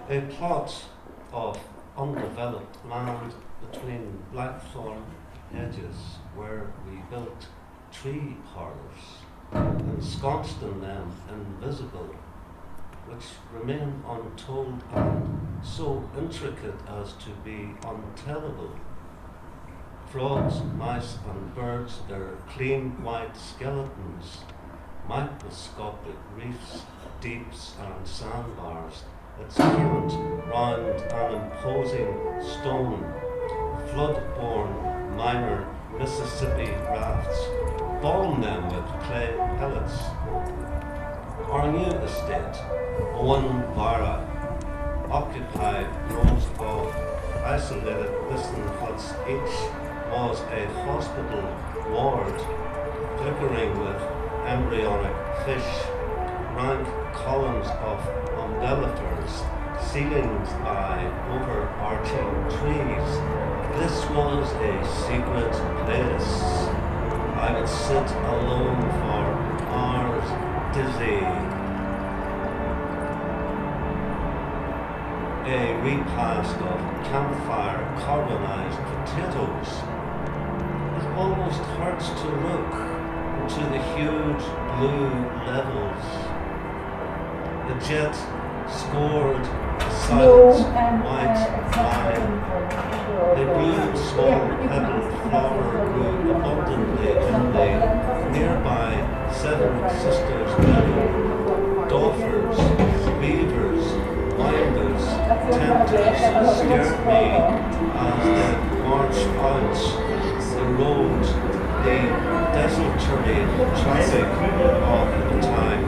A plot of undeveloped land between blackthorn hedges where we built tree parlours, ensconced in them invisible, which remain untold and so intricate as to be untellable. Frogs, mice and birds, their clean white skeletons, microscopic reefs, deeps and sandbars, its current round an imposing stone, flood-borne minor Mississippi rafts, balm them with clay pellets. Our new estate, Owenvarragh, occupied rows of isolated piston huts, each was a hospital ward, flickering with embryonic fish, rank columns of umbellifers, ceilings by overarching trees. This was a secret place. I would sit alone for hours, dizzy. A repast of campfire carbonized potatoes. It almost hurts to look into the huge blue levels. The jet scored a silent white line. A blue small pebble flower grew abundantly in the nearby Seven Sisters meadow. Dolphins, beavers, winders, tempters scared me as they marched out the road, the desultory traffic of the time.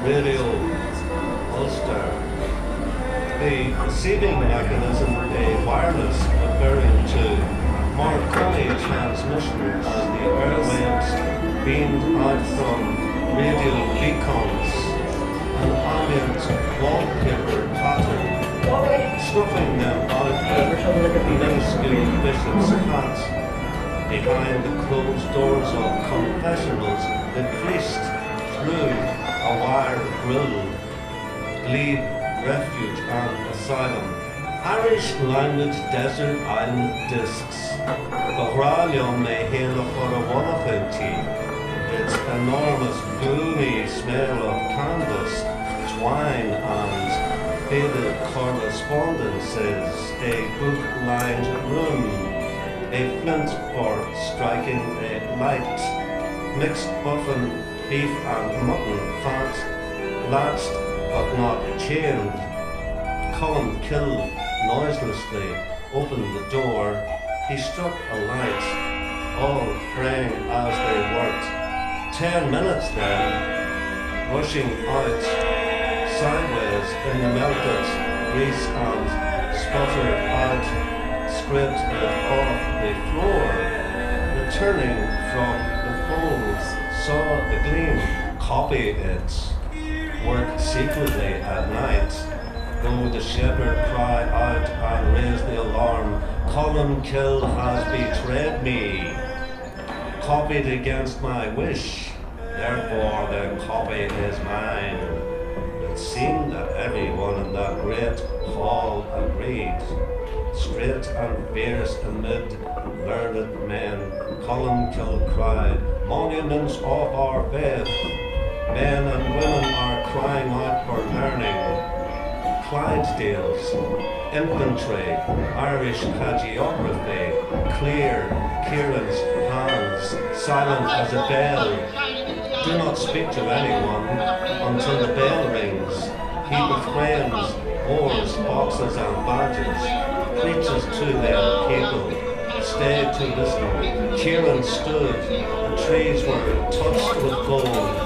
Radio Ulster. The receiving mechanism, a wireless referring to Marconi transmission as the airwaves beamed out from radio beacons, an ambient wallpaper pattern, snuffing them out with a minuscule bishop's hat. Behind the closed doors of confessionals, the priest through a wire grill, glebe, refuge and asylum, Irish language desert island discs, Bahrailion may hail for a Wallachouti, its enormous gloomy smell of canvas, twine and faded correspondences, a book-lined room, a flint for striking a light, mixed buffin, beef and mutton fat, latched but not chained. Colin Kill noiselessly opened the door. He struck a light, all praying as they worked. 10 minutes then, rushing out, sideways in the melted grease and sputtered out, scraped it off the floor, returning from the folds, saw the gleam, copy it, work secretly at night, though the shepherd cried out and raised the alarm, Colin Kill has betrayed me, copied against my wish, therefore the copy is mine. It seemed that everyone in that great hall agreed. Straight and fierce amid learned men, Colin Kill cried, monuments of our faith, men and women are crying out for learning. Clydesdales, infantry, Irish hagiography, clear, Kieran's hands, silent as a bell. Do not speak to anyone until the bell rings. Heap of friends, oars, boxes and badges, preaches to them people. Stay to listen. Kieran stood, the trees were touched with gold.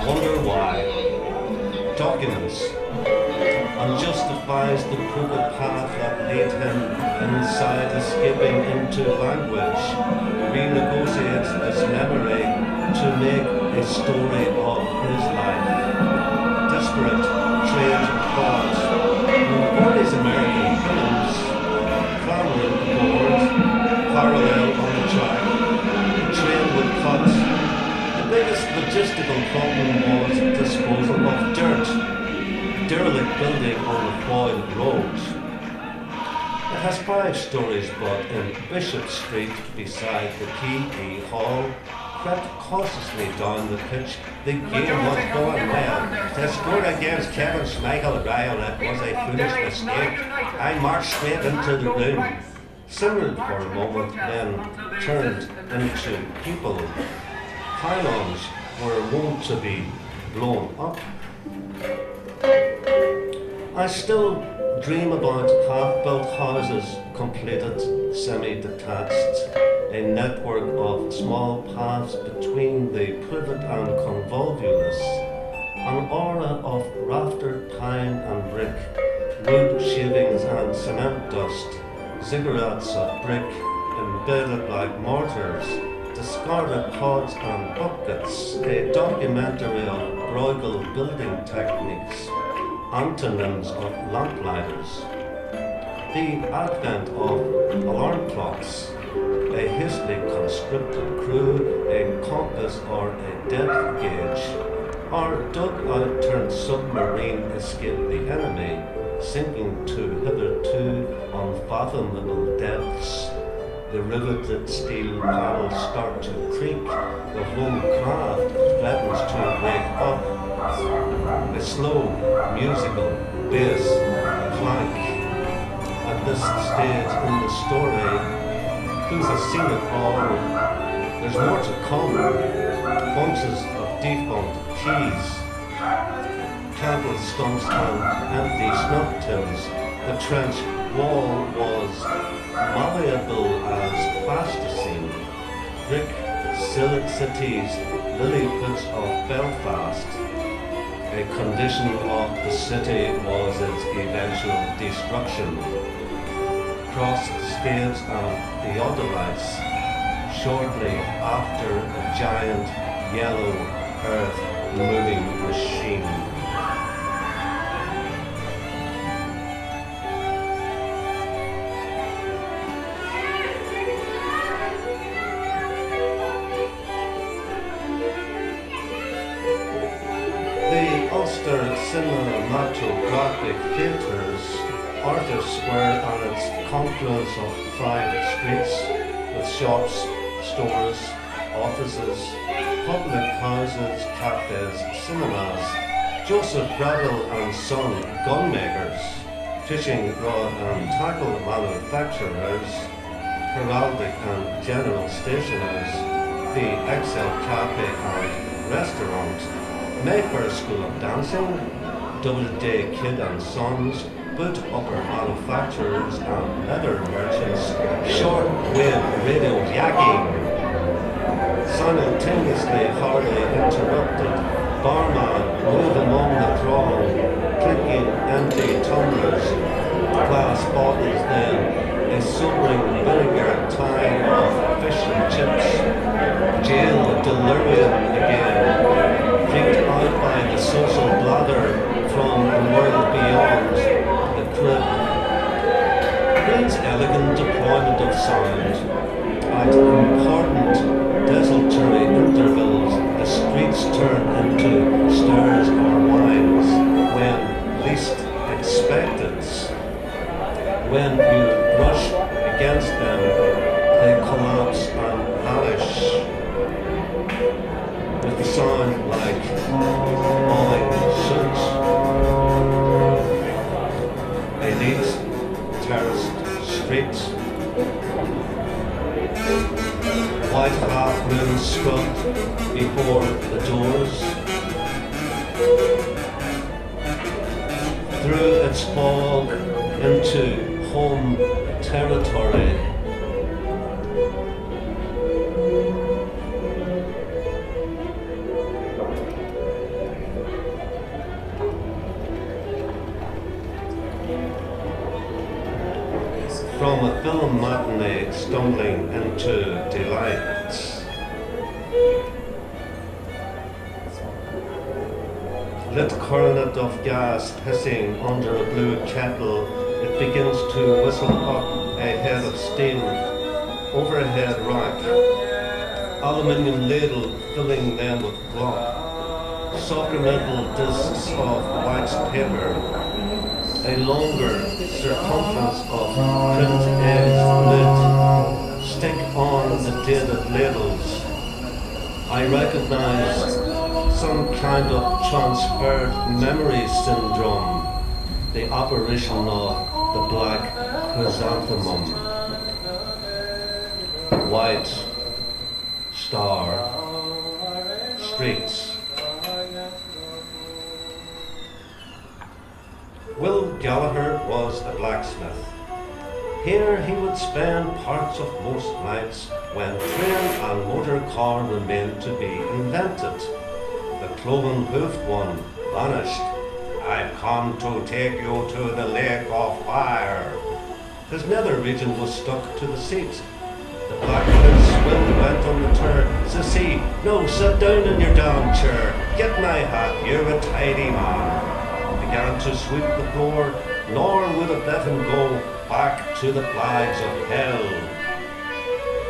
Wonder why. Documents. And justifies the crooked path that led him inside, escaping into language, renegotiates his memory to make a story of his life. Desperate, trained thought, all these American films, clamoring aboard, parallel on the track, train logistical problem was disposal of dirt, derelict building on the Foyle Road. It has 5 stories, but in Bishop Street, beside the P.E. Hall, crept cautiously down the pitch. The game was going well. To score against Kevin Schmeichel Ryan, it was a foolish mistake. I marched straight into the room, simmered for a moment, then turned into people. Pylons were wont to be blown up. I still dream about half-built houses, completed, semi-detached, a network of small paths between the privet and convolvulus, an aura of raftered pine and brick, wood shavings and cement dust, ziggurats of brick embedded like mortars, discarded pods and buckets, a documentary of Bruegel building techniques, antonyms of lamplighters, the advent of alarm clocks, a hastily conscripted crew, a compass or a depth gauge, our dug-out turned submarine escaped the enemy, sinking to hitherto unfathomable depths. The riveted steel panels start to creak, the whole craft threatens to wake up. A slow, musical bass clank. At this stage in the story, who has seen it all? There's more to come. Bunches of defunct keys, candle stumps and empty snuff tins. The trench wall was malleable as plasticine. Brick cities, Lilliputians of Belfast. A condition of the city was its eventual destruction. Crossed staves and theodolites shortly after a giant yellow earth moving machine. Ulster Cinematographic Theatres, Arthur Square and its confluence of 5 streets with shops, stores, offices, public houses, cafes, cinemas, Joseph Bradell and Son gunmakers, fishing rod and tackle manufacturers, heraldic and general stationers, the Excel Cafe and restaurant, Mayfair School of Dancing, Doubleday Kid and Sons, boot upper manufacturers and leather merchants, short-wave radio yakking, simultaneously hardly interrupted, barman move among the throng, clinking empty tumblers, glass bottles then, a sobering vinegar tide of fish and chips, jail delirium again, freaked out by the social blather from the world beyond the crib. Queen's elegant deployment of sound. At important desultory intervals, the streets turn into stirs or whines when least expected. When you brush against them, they collapse and vanish. With the sound like falling soot. A neat terraced street. White half moon scrubbed before the doors. Through its fog into home territory. From a film matinee stumbling into delight. Lit coronet of gas hissing under a blue kettle, it begins to whistle up a head of steam. Overhead rack. aluminium ladle filling them with glop, sacramental discs of waxed paper, a longer circumference of print-edged lid, stick on the dated labels. I recognized some kind of transferred memory syndrome, the apparition of the black chrysanthemum. White star streets. Will Gallagher was a blacksmith. Here he would spend parts of most nights when train and motor car were meant to be invented. The cloven-hoofed one vanished. "I've come to take you to the lake of fire." His nether region was stuck to the seat. The blacksmith's will went on the turn. Says he, "No, sit down in your damn chair. Get my hat, you're a tidy man." Began to sweep the floor, nor would it let him go back to the flags of hell.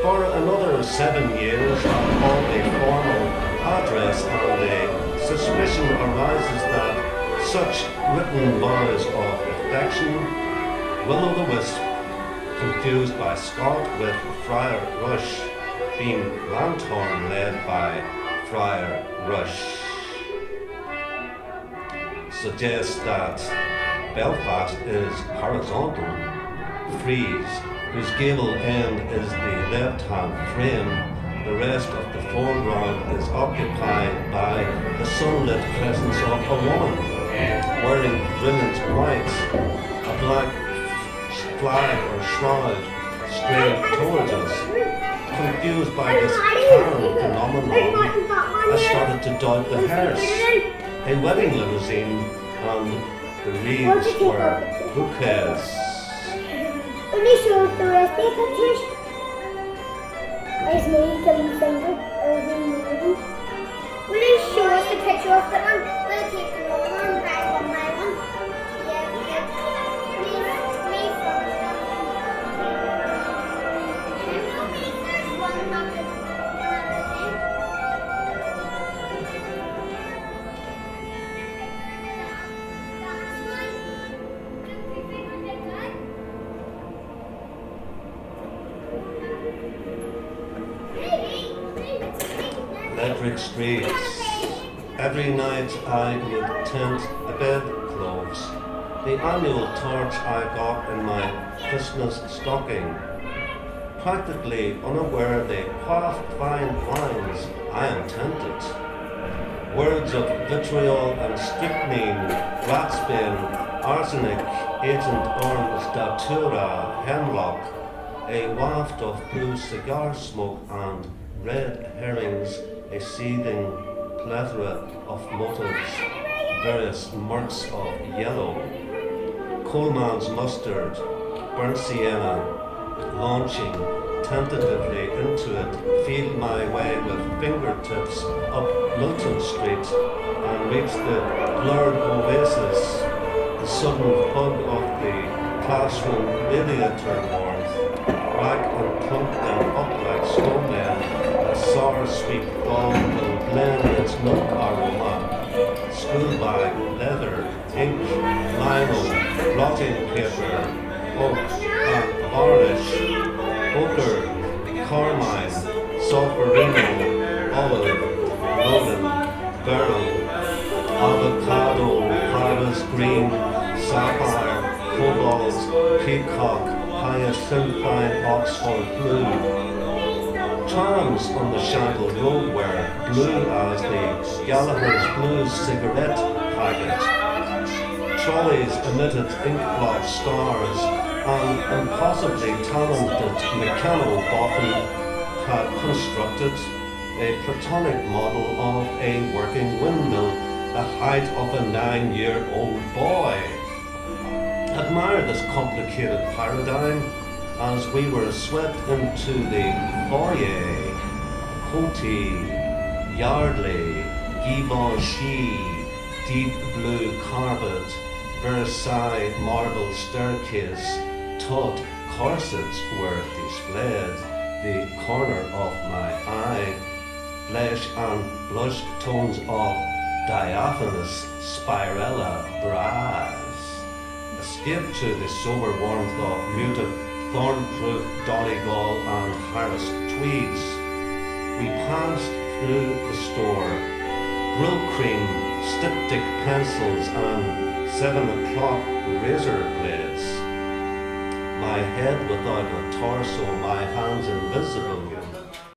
For another 7 years, upon a formal address, and a suspicion arises that such written vows of affection, will-o'-the-wisp, confused by Scott with Friar Rush, being lanthorn led by Friar Rush, suggests that Belfast is horizontal frieze, whose gable end is the left-hand frame. The rest of the foreground is occupied by the sunlit presence of a woman wearing brilliant white, a black flag or shroud straight towards us. Confused by this apparent phenomenon, I started to doubt the hearse. A wedding limousine, and the wreaths were bouquets. Will you show us the rest of the pictures? Is me killing finger or the movie? Will you show us the picture of the one? We'll take the other one back one by one. Yeah. Me first. One bucket. Electric streets. Every night I would tint the bedclothes, the annual torch I got in my Christmas stocking. Practically unaware they quaffed fine wines, I am tempted. Words of vitriol and strychnine, ratsbane, arsenic, agent orange, datura, hemlock, a waft of blue cigar smoke and red herrings, a seething plethora of motives, various murks of yellow, coalman's mustard, burnt sienna, launching tentatively into it, feel my way with fingertips up Milton Street and reach the blurred oasis, the sudden hug of the classroom radiator warmth, rack and plunk them up like snowmen. A sour sweet dawn will blend its milk aroma. School bag, leather, ink, lino, blotting paper, oak and varnish, ochre, carmine, sulphurino, olive, roden, beryl, avocado, Paris green, sapphire, cobalt, peacock, hyacinthine, Oxford blue. Trams on the shangled road were blue as the Gallagher's Blues cigarette packet. Trolleys emitted ink-blotched stars, and impossibly talented mechano boffin had constructed a platonic model of a working windmill, the height of a 9-year-old boy. Admire this complicated paradigm as we were swept into the foyer. Coty, Yardley, Givenchy, deep blue carpet, Versailles marble staircase, taut corsets were displayed. The corner of my eye fresh and blushed tones of diaphanous spirella brass escaped to the sober warmth of muted thorn-proof Donegal and Harris tweeds. We passed through the store, Brill cream, styptic pencils and 7 o'clock razor blades. My head without a torso, my hands invisible